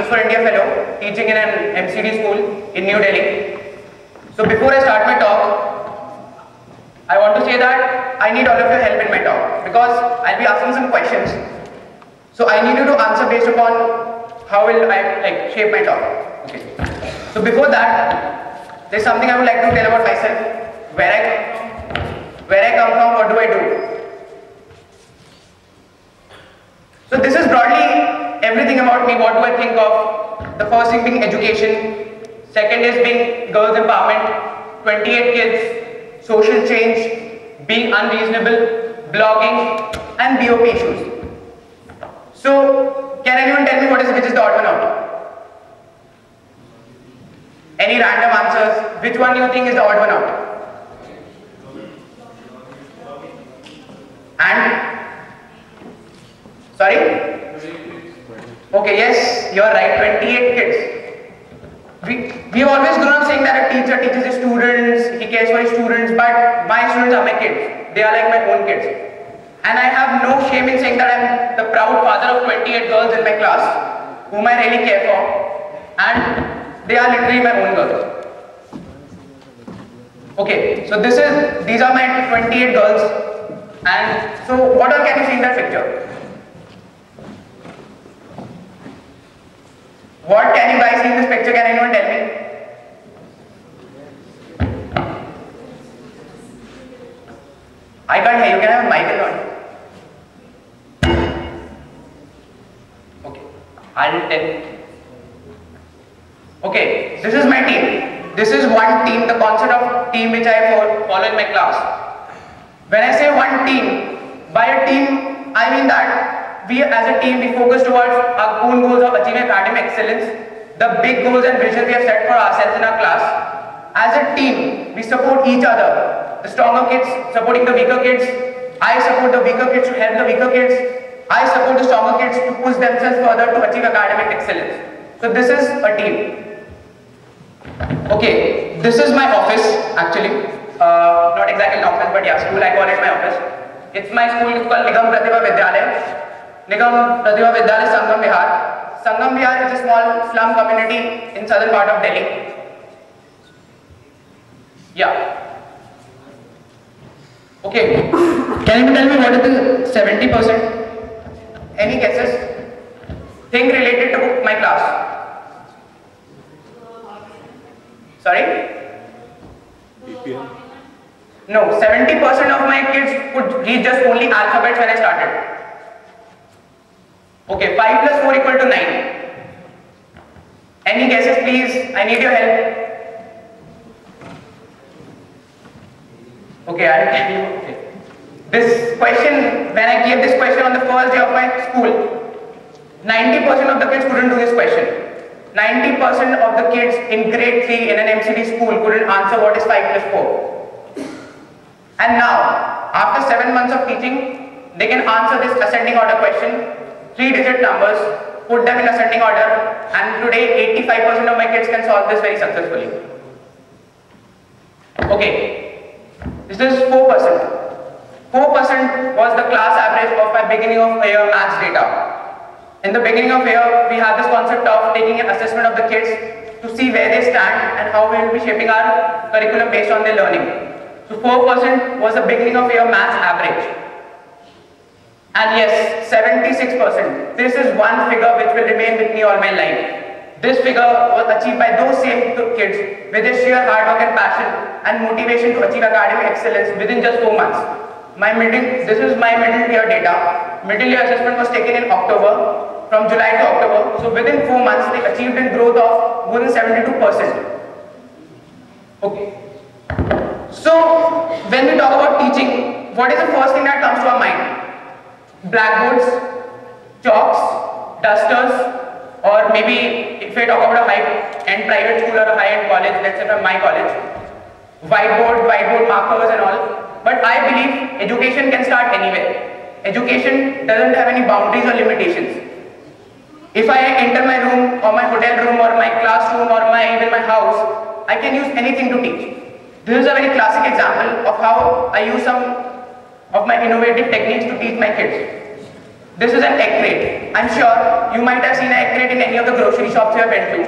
News for India fellow, teaching in an MCD school in New Delhi. So before I start my talk, I want to say that I need all of your help in my talk because I'll be asking some questions. So I need you to answer based upon how will I shape my talk. Okay. So before that, there's something I would like to tell about myself, where I come from, what do I do. So this is broadly everything about me. What do I think of? The first thing being education, second is being girls empowerment, 28 kids, social change, being unreasonable, blogging, and BOP issues. So can anyone tell me which is the odd one out? Any random answers? Which one do you think is the odd one out? And? Sorry? Okay, yes, you are right, 28 kids. We've always grown up saying that a teacher teaches his students, he cares for his students, but my students are my kids. They are like my own kids. And I have no shame in saying that I'm the proud father of 28 girls in my class, whom I really care for, and they are literally my own girls. Okay, so these are my 28 girls, and so what all can you see in that picture? What can you guys see in this picture? Can anyone tell me? I can't hear you. Can I have a mic or not? Okay, I'll tell. Okay, this is my team. This is one team, the concept of team which I follow in my class. When I say one team, by a team, I mean that we as a team, we focus towards our own goals of achieving academic excellence, the big goals and visions we have set for ourselves in our class. As a team, we support each other. The stronger kids supporting the weaker kids. I support the weaker kids to help the weaker kids. I support the stronger kids to push themselves further to achieve academic excellence. So this is a team. Okay, this is my office actually. Not exactly an office, but yeah, school, I call it my office. It's my school, it's called Nigam Pratibha Vidyalaya. Nigam Pratibha Vidyalaya, Sangam Vihar. Sangam Vihar is a small slum community in southern part of Delhi. Yeah. Okay. Can you tell me what is the 70%? Any guesses? Thing related to my class. Sorry? No, 70% of my kids could read just only alphabets when I started. Okay, 5 plus 4 equal to 9. Any guesses please? I need your help. Okay, I'll tell you. Okay. This question, when I gave this question on the first day of my school, 90% of the kids couldn't do this question. 90% of the kids in grade 3 in an MCD school couldn't answer what is 5 plus 4. And now, after 7 months of teaching, they can answer this ascending order question, 3-digit numbers, put them in ascending order, and today 85% of my kids can solve this very successfully. Okay, this is 4%. 4% was the class average of my beginning of year maths data. In the beginning of year, we have this concept of taking an assessment of the kids to see where they stand and how we will be shaping our curriculum based on their learning. So 4% was the beginning of year maths average. And yes, 76%. This is one figure which will remain with me all my life. This figure was achieved by those same kids with their sheer hard work and passion and motivation to achieve academic excellence within just 4 months. This is my middle year data. Middle year assessment was taken in October, from July to October. So within 4 months, they achieved a growth of more than 72%. Okay. So when we talk about teaching, what is the first thing that comes to our mind? Blackboards, chalks, dusters, or maybe if we talk about a high-end private school or a high-end college, let's say from my college, whiteboard markers and all. But I believe education can start anywhere. Education doesn't have any boundaries or limitations. If I enter my room or my hotel room or my classroom or even my house, I can use anything to teach. This is a very classic example of how I use some of my innovative techniques to teach my kids. This is an egg crate. I'm sure you might have seen an egg crate in any of the grocery shops you have been to.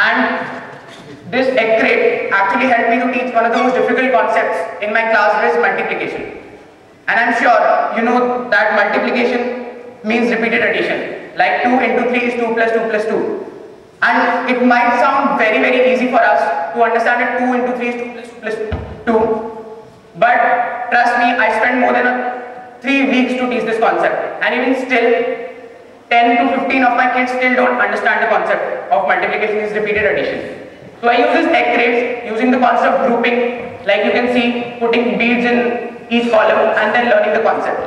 And this egg crate actually helped me to teach one of the most difficult concepts in my class, which is multiplication. And I'm sure you know that multiplication means repeated addition. Like 2 into 3 is 2 plus 2 plus 2. And it might sound very easy for us to understand that 2 into 3 is 2 plus 2 plus 2. But trust me, I spent more than 3 weeks to teach this concept. And even still, 10 to 15 of my kids still don't understand the concept of multiplication is repeated addition. So I use this egg crates using the concept of grouping, like you can see, putting beads in each column and then learning the concept.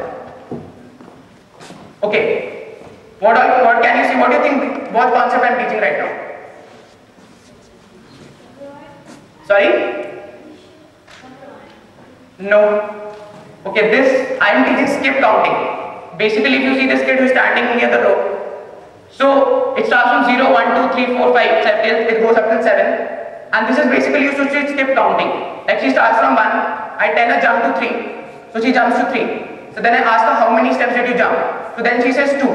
Okay, what can you see? What do you think? What concept I'm teaching right now? Sorry? No. Okay, this I am teaching skip counting. Basically, if you see this kid who is standing near the row, so it starts from 0, 1, 2, 3, 4, 5, 7, it goes up till 7, and this is basically used to skip counting. Like she starts from 1, I tell her jump to 3, so she jumps to 3. So then I ask her how many steps did you jump? So then she says 2.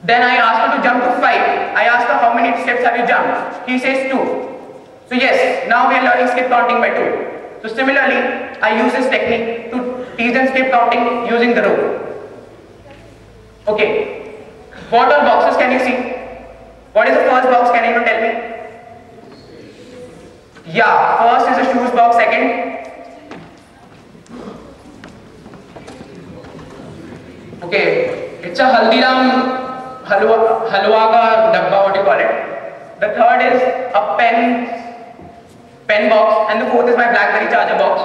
Then I ask her to jump to 5. I ask her how many steps have you jumped? He says 2. So yes, now we are learning skip counting by 2. So similarly, I use this technique to teach them skip counting using the row. Okay. What all boxes can you see? What is the first box? Can anyone tell me? Yeah, first is a shoes box, second. Okay, it's a Haldiram halwa ka dabba, what do you call it? The third is a pen box, and the fourth is my BlackBerry charger box.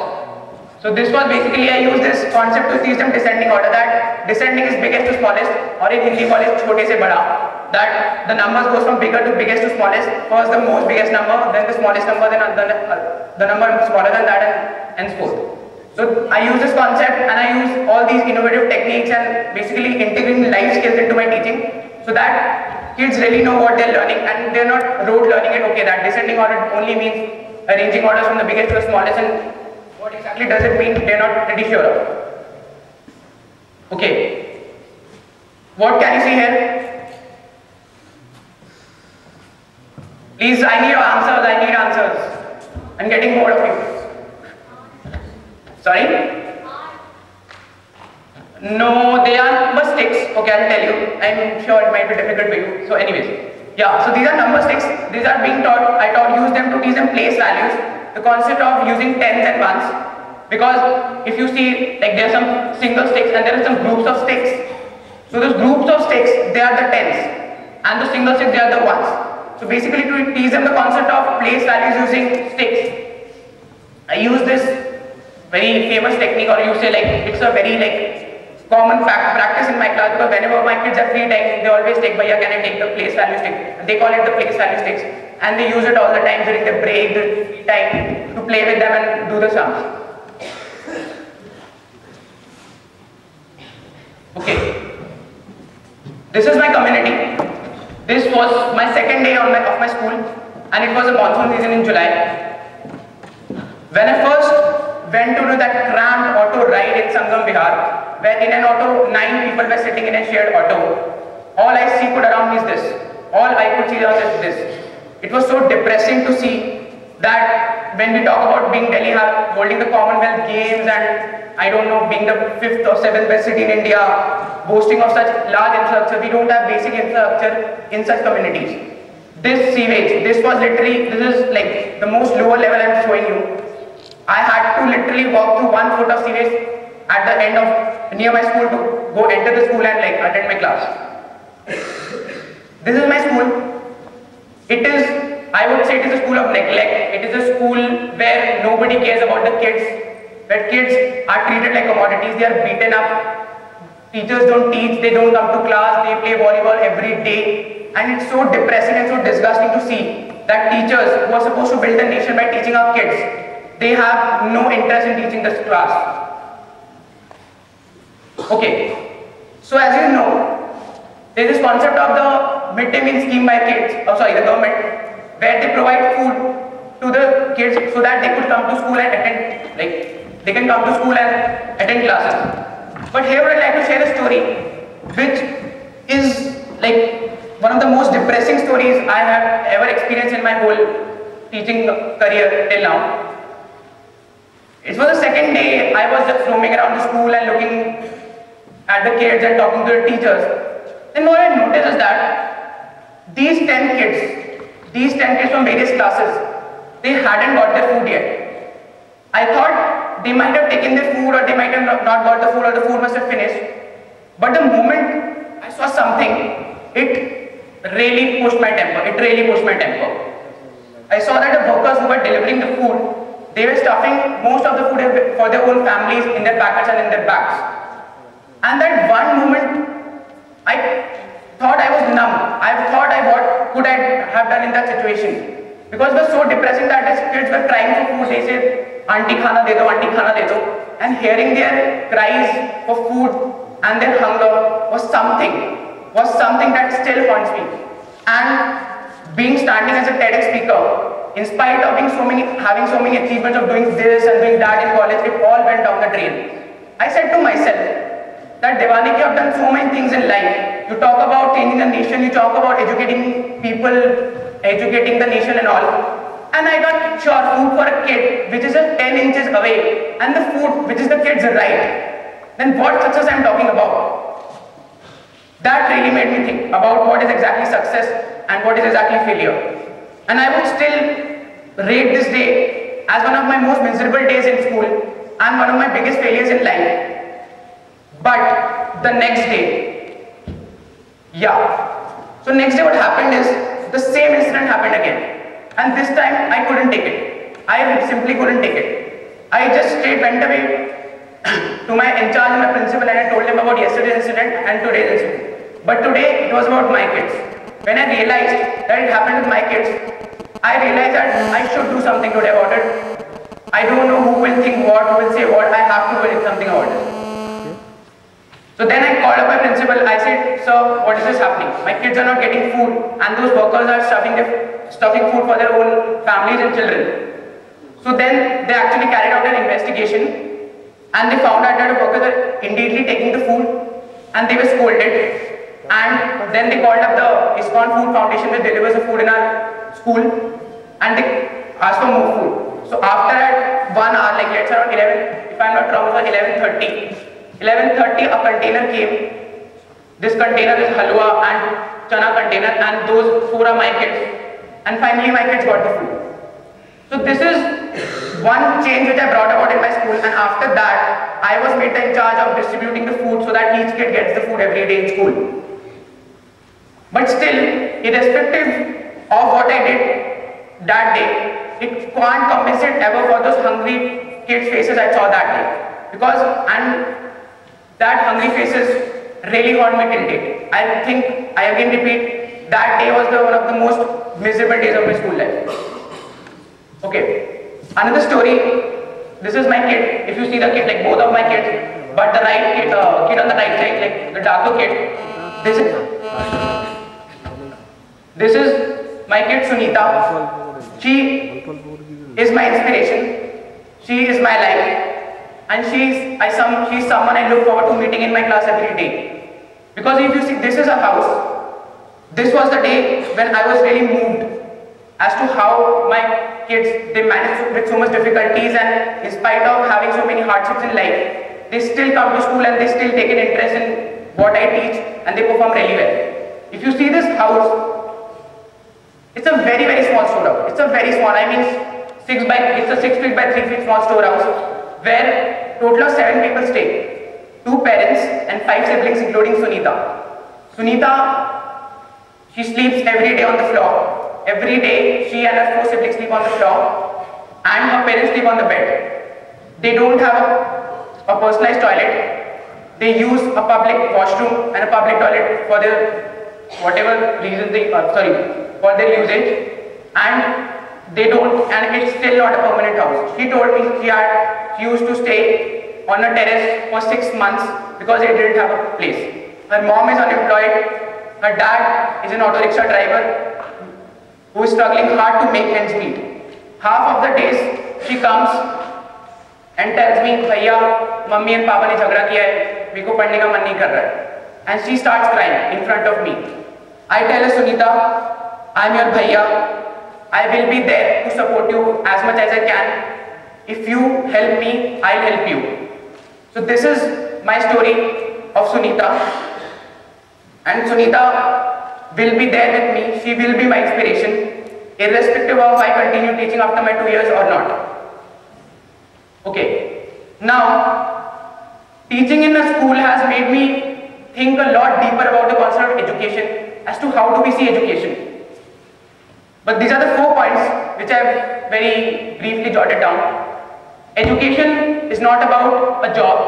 So this was basically, I use this concept to teach them descending order, that descending is biggest to smallest, or in Hindi call it chote se bada, that the numbers goes from bigger to biggest to smallest. First the most biggest number, then the smallest number, then the number smaller than that, and henceforth. So I use this concept and I use all these innovative techniques and basically integrating life skills into my teaching, so that kids really know what they're learning and they're not rote learning it. Okay, that descending order only means arranging orders from the biggest to the smallest, and what exactly does it mean, they're not pretty sure of. Okay, what can you see here? Please, I need your answers, I need answers. I'm getting bored of you. Sorry? No, they are number sticks. Okay, I'll tell you. I'm sure it might be difficult for you. So anyways, yeah, so these are number sticks. These are being taught, use them to teach them place values. The concept of using tens and ones, because if you see, like there are some single sticks and there are some groups of sticks. So those groups of sticks, they are the tens, and the single sticks, they are the ones. So basically to teach them the concept of place values using sticks, I use this very famous technique, or you say like, it's a very common practice in my class, because whenever my kids have free time, they always take, "Bhaiya, can I take the place value stick?" They call it the place value sticks, and they use it all the time during the break, the free time, to play with them and do the sums. Okay, this is my community. This was my second day of my school, and it was a monsoon season in July. When I first went to do that cramped auto ride in Sangam, Bihar, where in an auto 9 people were sitting in a shared auto, all I could around me is this. All I could see around is this. It was so depressing to see that when we talk about being Delhi holding the Commonwealth Games and I don't know, being the 5th or 7th best city in India, boasting of such large infrastructure, we don't have basic infrastructure in such communities. This sewage, this is like the most lower level I'm showing you. I had to literally walk through 1 foot of sewage at the end of near my school to go enter the school and attend my class. This is my school. It is, I would say, it is a school of neglect. It is a school where nobody cares about the kids, where kids are treated like commodities. They are beaten up. Teachers don't teach. They don't come to class. They play volleyball every day, and it's so depressing and so disgusting to see that teachers who are supposed to build a nation by teaching our kids, they have no interest in teaching this class. Okay, so as you know, there is this concept of the midday meal scheme by the government, where they provide food to the kids so that they could come to school and attend, they can come to school and attend classes. But here I would like to share a story which is like one of the most depressing stories I have ever experienced in my whole teaching career till now. It was the second day I was just roaming around the school and looking at the kids and talking to the teachers. Then what I noticed is that these 10 kids from various classes, they hadn't got their food yet. I thought they might have taken their food or they might have not got the food or the food must have finished. But the moment I saw something, it really pushed my temper. I saw that the workers who were delivering the food, they were stuffing most of the food for their own families in their packets and in their bags. And that one moment, I thought I was numb. I thought what could I have done in that situation? Because it was so depressing that these kids were crying for food. They said, "Auntie khana de do, auntie khana de do." And hearing their cries for food and their hunger was something that still haunts me. And being standing as a TEDx speaker, in spite of having so many achievements of doing this and doing that in college, it all went down the drain. I said to myself that Devanik, you have done so many things in life. You talk about changing the nation, you talk about educating people, educating the nation and all. And I got sure food for a kid which is just 10 inches away and the food which is the kid's right. Then what success I am talking about? That really made me think about what is exactly success and what is exactly failure. And I would still rate this day as one of my most miserable days in school and one of my biggest failures in life. But the next day, so next day what happened is the same incident happened again. And this time I couldn't take it. I simply couldn't take it. I just went away to my in charge and my principal and I told him about yesterday's incident and today's incident. But today it was about my kids. When I realized that it happened with my kids, I realized that I should do something today about it. I don't know who will think what, who will say what, I have to do something about it. So then I called up my principal, I said, "Sir, what is this happening? My kids are not getting food and those workers are stuffing food for their own families and children." So then they actually carried out an investigation and they found out that the workers were indeedly taking the food and they were scolded. And then they called up the ISKCON Food Foundation which delivers the food in our school and they asked for more food. So after that 1 hour, like let's say around 11, if I'm not wrong, it was 11:30, a container came. This container is halwa and chana container and those 4 are my kids. And finally my kids got the food. So this is one change which I brought about in my school, and after that I was made in charge of distributing the food so that each kid gets the food every day in school. But still, irrespective of what I did that day, it can't compensate ever for those hungry kids' faces I saw that day. That hungry faces really haunt me till date. I think, I again repeat, that day was one of the most miserable days of my school life. Okay, another story. This is my kid. If you see the kid, like both of my kids, but the right kid, kid on the right side, like the darker kid, this is my kid Sunita. She is my inspiration. She is my life. And she's someone I look forward to meeting in my class every day. Because if you see, this is a house. This was the day when I was really moved as to how my kids, they manage with so much difficulties, and in spite of having so many hardships in life, they still come to school and they still take an interest in what I teach and they perform really well. If you see this house, it's a very, very small storehouse. It's a very small, it's a 6 feet by 3 feet small storehouse where total of 7 people stay. 2 parents and 5 siblings including Sunita. Sunita, she sleeps every day on the floor. Every day she and her 4 siblings sleep on the floor and her parents sleep on the bed. They don't have a personalized toilet. They use a public washroom and a public toilet for their whatever reason for their usage, and they don't, and it's still not a permanent house. She told me she used to stay on a terrace for 6 months because they didn't have a place. Her mom is unemployed. Her dad is an auto rickshaw driver who is struggling hard to make ends meet. Half of the days she comes and tells me, "Bhaiya, mummy and papa ne jhagda kiya hai. मेरे को पढ़ने का मन नहीं कर रहा है. And she starts crying in front of me. I tell her, Sunita, I'm your bhaiya. I will be there to support you as much as I can. If you help me, I'll help you. So this is my story of Sunita. And Sunita will be there with me. She will be my inspiration, irrespective of I continue teaching after my 2 years or not. Okay. Now, teaching in a school has made me think a lot deeper about the concept of education, as to how do we see education. But these are the 4 points which I have very briefly jotted down. Education is not about a job.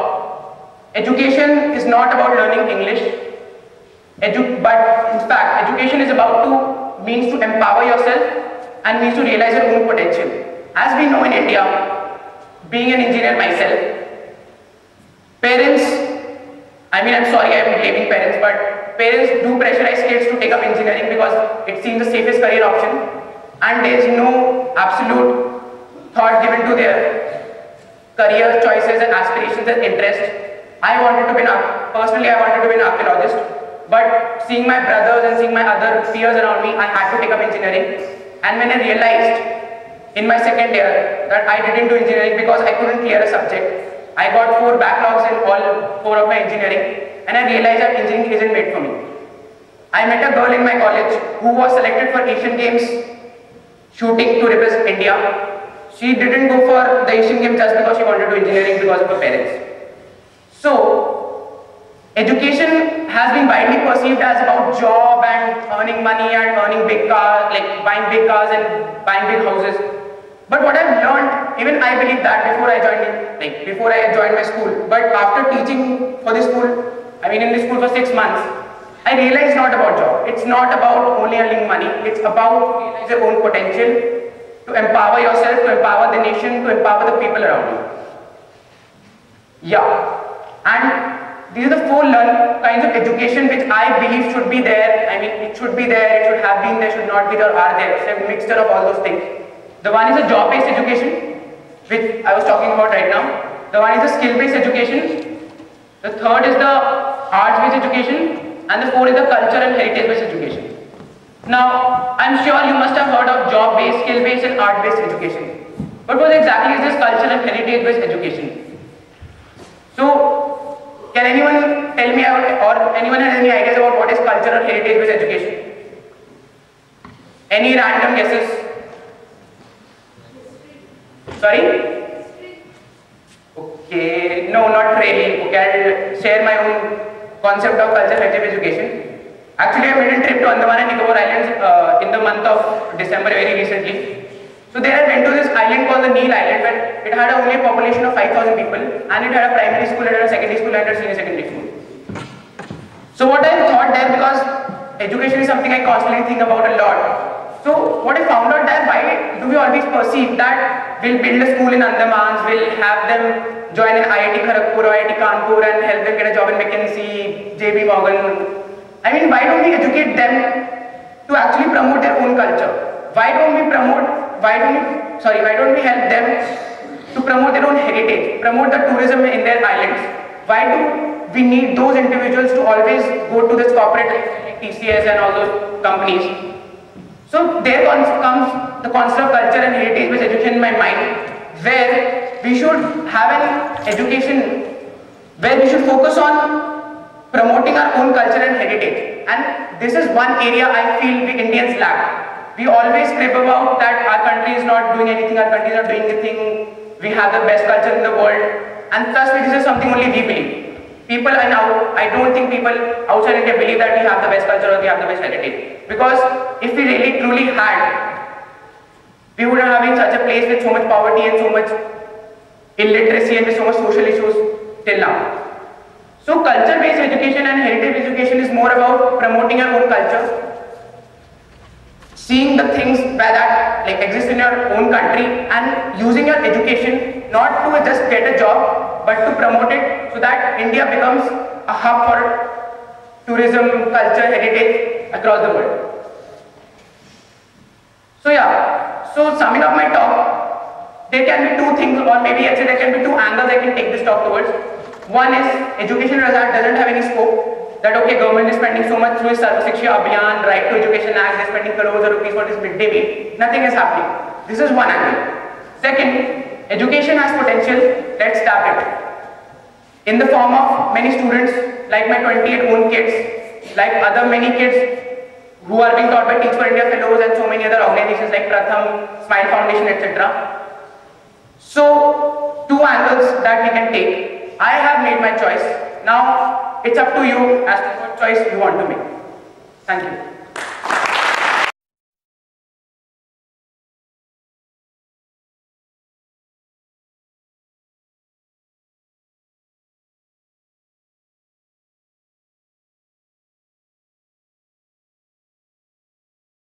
Education is not about learning English. But in fact, education is means to empower yourself and means to realize your own potential. As we know in India, being an engineer myself, parents, I'm sorry I'm blaming parents, but parents do pressurize kids to take up engineering because it seems the safest career option, and there is no absolute thought given to their career choices and aspirations and interests. Personally I wanted to be an archaeologist, but seeing my brothers and seeing my other peers around me, I had to take up engineering. And when I realized in my second year that I didn't do engineering because I couldn't clear a subject, I got 4 backlogs in all 4 of my engineering, and I realized that engineering isn't made for me. I met a girl in my college who was selected for Asian Games shooting to represent India. She didn't go for the Asian Games just because she wanted to do engineering because of her parents. So, education has been widely perceived as about job and earning money and earning big cars, like buying big cars and buying big houses. But what I've learned, even I believe that before I joined my school, but after teaching for this school, in this school for 6 months, I realized it's not about job. It's not about only earning money. It's about realizing your own potential, to empower yourself, to empower the nation, to empower the people around you. Yeah. And these are the 4 kinds of education which I believe should be there. It should be there, it should have been there, should not be there, are there. It's a mixture of all those things. The one is a job-based education, which I was talking about right now. The one is a skill-based education. The third is the arts-based education. And the 4th is the culture and heritage-based education. Now, I'm sure you must have heard of job-based, skill-based and art-based education. But what exactly is this culture and heritage-based education? So, can anyone tell me, or anyone has any ideas about what is culture or heritage-based education? Any random guesses? Sorry? Okay, no, not really. Okay, I'll share my own concept of culture heritage education. Actually, I made a trip to Andaman and Nicobar Islands in the month of December very recently. So there I went to this island called the Neil Island, where it had only a population of 5,000 people, and it had a primary school, it had a secondary school, and a senior secondary school. So what I thought there, because education is something I constantly think about a lot. So what I found out that why do we always perceive that we'll build a school in Andamans, we'll have them join an IIT Kharagpur or IIT Kanpur and help them get a job in McKinsey, JB Morgan. Why don't we educate them to actually promote their own culture? Why don't we help them to promote their own heritage, promote the tourism in their islands? Why do we need those individuals to always go to this corporate like TCS and all those companies? So there comes the concept of culture and heritage-based education in my mind, where we should have an education where we should focus on promoting our own culture and heritage. And this is one area I feel we Indians lack. We always crib about that our country is not doing anything, our country is not doing anything, we have the best culture in the world, and thus this is something only we believe. I don't think people outside India believe that we have the best culture or we have the best heritage. Because if we really truly had, we wouldn't have been such a place with so much poverty and so much illiteracy and with so much social issues till now. So culture-based education and heritage education is more about promoting your own culture, seeing the things that exist in your own country and using your education not to just get a job but to promote it so that India becomes a hub for tourism, culture, heritage across the world. So summing up my talk, there can be 2 things, or maybe actually there can be 2 angles I can take this talk towards. One is education doesn't have any scope. That okay, government is spending so much through its Sarva Shiksha Abhiyan, Right to Education Act, they're spending crores of rupees for this midday meal. Nothing is happening. This is one angle. Second, education has potential. Let's tap it. In the form of many students, like my 28 own kids, like other many kids who are being taught by Teach for India Fellows and so many other organizations like Pratham, Smile Foundation, etc. So, two angles that we can take. I have made my choice. Now, it's up to you as to what choice you want to make. Thank you.